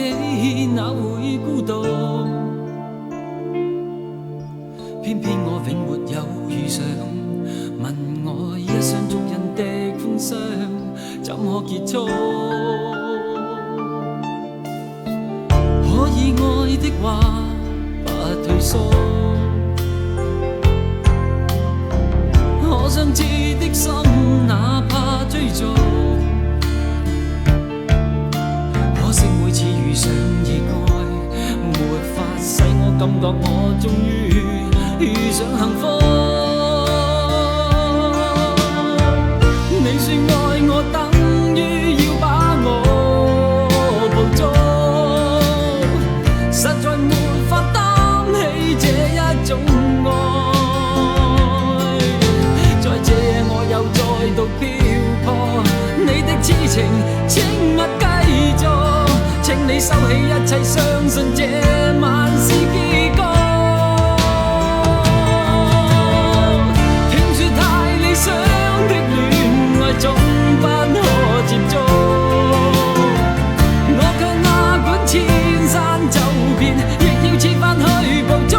己哪會孤獨？偏偏我永沒有遇上，問我一雙足印的風霜，怎可結束？可以愛的話，不退縮。可想知的心，哪怕追逐。可惜每次遇上意外，沒法使我感覺我終於遇上幸福。你說愛我等於要把我捕捉，實在沒法擔起這一種愛。在這夜我又再度漂泊，你的痴情請勿繼續，請你收起一切，相信這晚是結局。聽說太理想的戀愛總不可接觸，我卻哪管千山走遍，亦要設法去捕捉。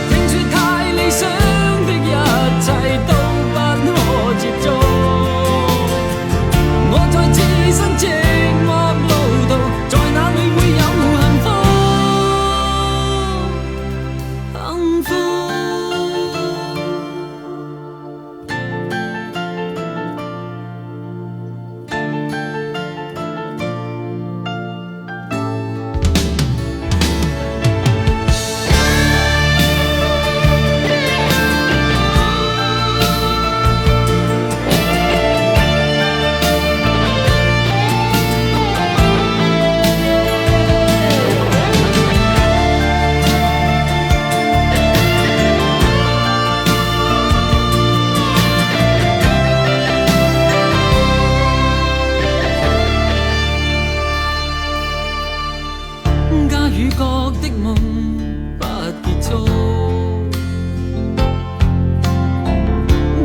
聽說太理想的一切都不可接觸，我在自身寂寞路途，在哪裏會有幸福？幸福。家與國的夢不結束，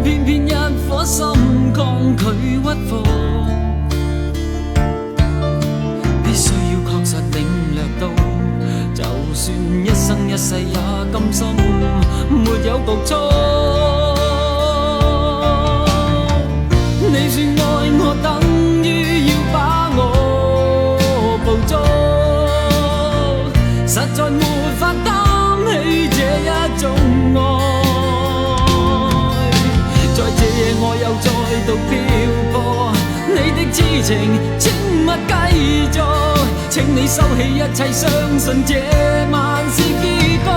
偏偏一顆心抗拒屈服，必須要確實領略到，就算一生一世也甘心沒有局促。你說愛我等於要把我捕捉，實在沒法擔起這一種愛。在這夜我又再度漂泊，你的痴情請勿繼續，請你收起一切，相信這晚是結局。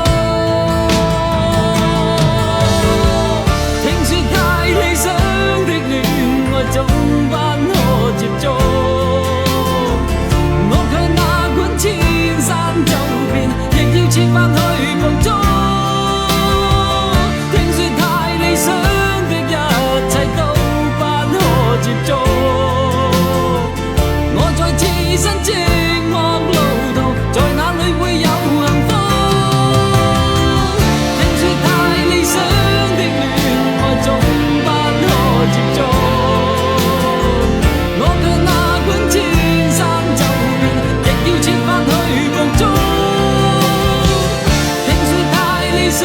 聽說太理想的戀愛總不可接觸，我卻哪管千山走遍，亦要設法去捕捉。聽說太理想的一切都不可接觸，我在自身寂寞路途，在哪裏會有幸福？聽說太理想的戀愛總不可接觸，我卻哪管千山走遍，亦要設法去捕捉。聽說太理想